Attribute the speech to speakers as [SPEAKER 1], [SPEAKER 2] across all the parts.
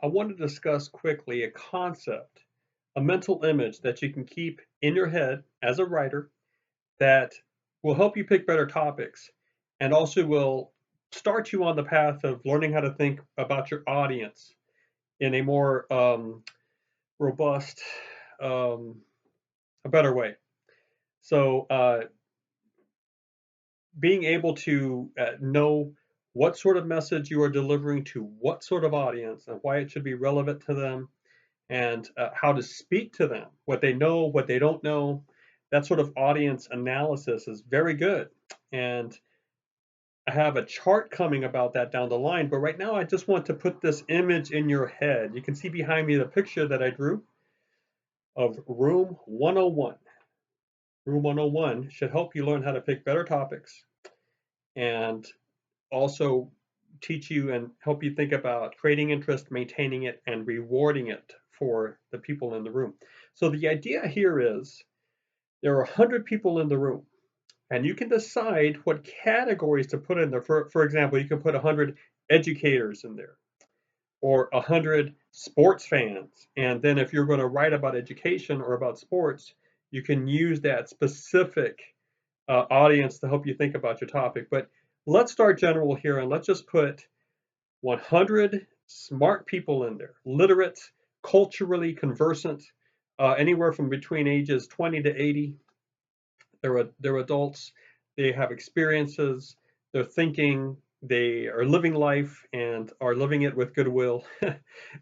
[SPEAKER 1] I want to discuss quickly a concept, a mental image that you can keep in your head as a writer that will help you pick better topics and also will start you on the path of learning how to think about your audience in a more robust, um, a better way. So, being able to know what sort of message you are delivering to what sort of audience and why it should be relevant to them and how to speak to them, what they know, what they don't know. That sort of audience analysis is very good. And I have a chart coming about that down the line, but right now I just want to put this image in your head. You can see behind me the picture that I drew of Room 101. Room 101 should help you learn how to pick better topics and also teach you and help you think about creating interest, maintaining it, and rewarding it for the people in the room. So the idea here is there are 100 people in the room, and you can decide what categories to put in there. For example, you can put 100 educators in there or 100 sports fans. And then if you're going to write about education or about sports, you can use that specific audience to help you think about your topic. But let's start general here and let's just put 100 smart people in there, literate, culturally conversant, anywhere from between ages 20 to 80. They're adults. They have experiences. They're thinking. They are living life and are living it with goodwill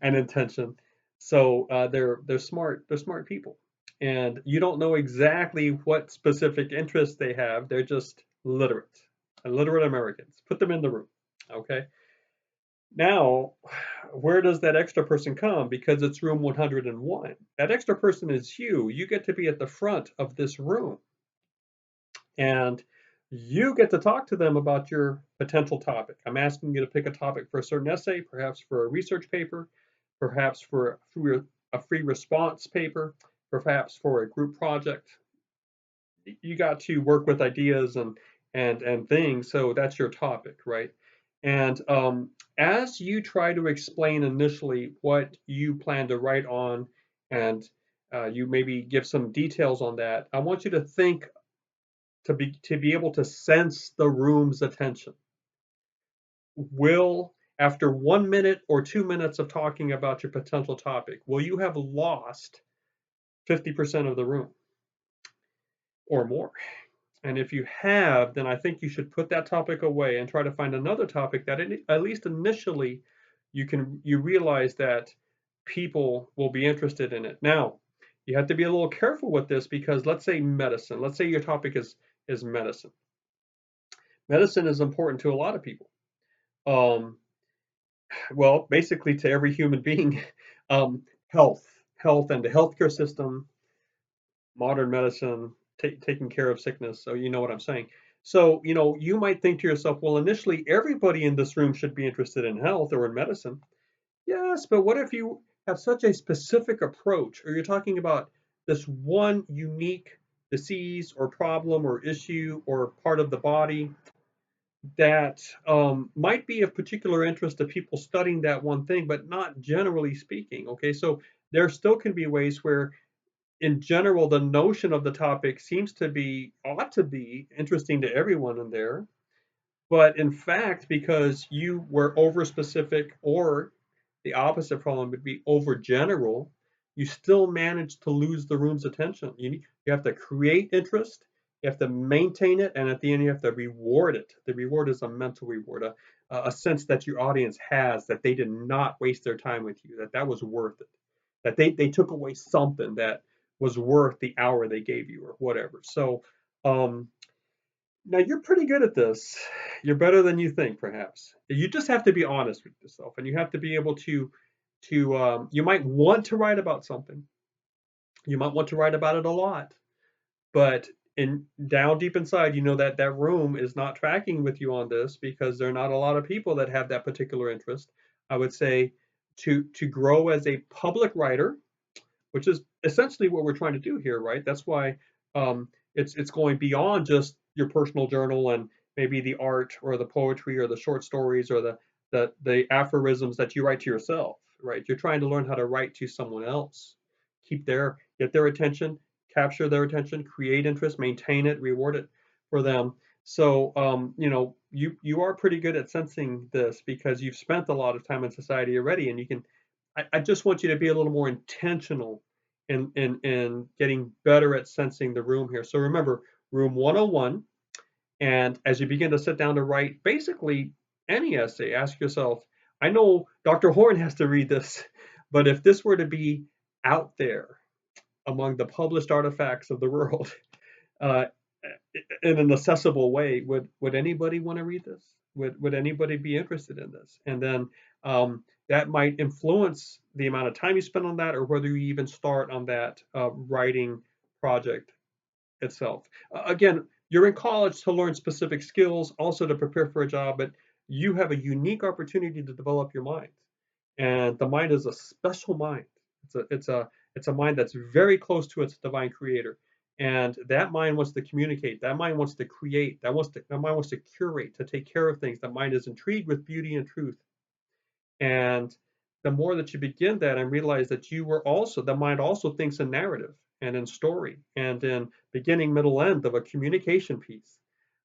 [SPEAKER 1] and intention. So they're smart. They're smart people, and you don't know exactly what specific interests they have. They're just literate Americans. Put them in the room. Okay. Now, where does that extra person come? Because it's room 101. That extra person is you. You get to be at the front of this room and you get to talk to them about your potential topic. I'm asking you to pick a topic for a certain essay, perhaps for a research paper, perhaps for a free response paper, perhaps for a group project. You got to work with ideas and things, so that's your topic, right? And as you try to explain initially what you plan to write on, and you maybe give some details on that, I want you to think to be able to sense the room's attention. Will After 1 minute or 2 minutes of talking about your potential topic, will you have lost 50% of the room or more? And if you have, then I think you should put that topic away and try to find another topic that at least initially you realize that people will be interested in it. Now, you have to be a little careful with this because let's say medicine. Let's say your topic is medicine. Medicine is important to a lot of people. Um, well, basically to every human being. Um, health, health, and the healthcare system, modern medicine, taking care of sickness. So you know what I'm saying. So you might think to yourself, well, initially everybody in this room should be interested in health or in medicine. Yes, but what if you have such a specific approach, or you're talking about this one unique disease or problem or issue or part of the body that might be of particular interest to people studying that one thing, but not generally speaking. Okay, so there still can be ways where in general, the notion of the topic ought to be interesting to everyone in there. But in fact, because you were over specific, or the opposite problem would be over general, you still manage to lose the room's attention. You have to create interest, you have to maintain it, and at the end, you have to reward it. The reward is a mental reward, a sense that your audience has that they did not waste their time with you, that was worth it, that they took away something that was worth the hour they gave you or whatever. So, um, now you're pretty good at this. You're better than you think, perhaps. You just have to be honest with yourself, and you have to be able to. You might want to write about something. You might want to write about it a lot, but in down deep inside, you know that that room is not tracking with you on this because there are not a lot of people that have that particular interest. I would say to grow as a public writer, which is essentially what we're trying to do here, right? That's why it's going beyond just your personal journal and maybe the art or the poetry or the short stories or the aphorisms that you write to yourself. right? You're trying to learn how to write to someone else, get their attention, capture their attention, create interest, maintain it, reward it for them. So, you are pretty good at sensing this because you've spent a lot of time in society already, and you can. I just want you to be a little more intentional in getting better at sensing the room here. So remember, room 101, and as you begin to sit down to write basically any essay, ask yourself, I know Dr. Horn has to read this, but if this were to be out there among the published artifacts of the world, uh, in an accessible way, would anybody want to read this? Would anybody be interested in this? And then that might influence the amount of time you spend on that, or whether you even start on that writing project itself. Again, you're in college to learn specific skills, also to prepare for a job, but you have a unique opportunity to develop your mind. And the mind is a special mind. It's a mind that's very close to its divine creator. And that mind wants to communicate. That mind wants to create. That mind wants to curate, to take care of things. That mind is intrigued with beauty and truth. And the more that you begin that and realize that the mind also thinks in narrative and in story and in beginning, middle, end of a communication piece.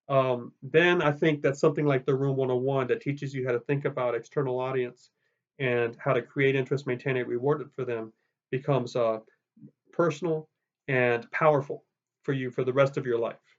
[SPEAKER 1] Then I think that something like the Room 101 that teaches you how to think about external audience and how to create interest, maintain it, reward it for them becomes personal and powerful for you for the rest of your life.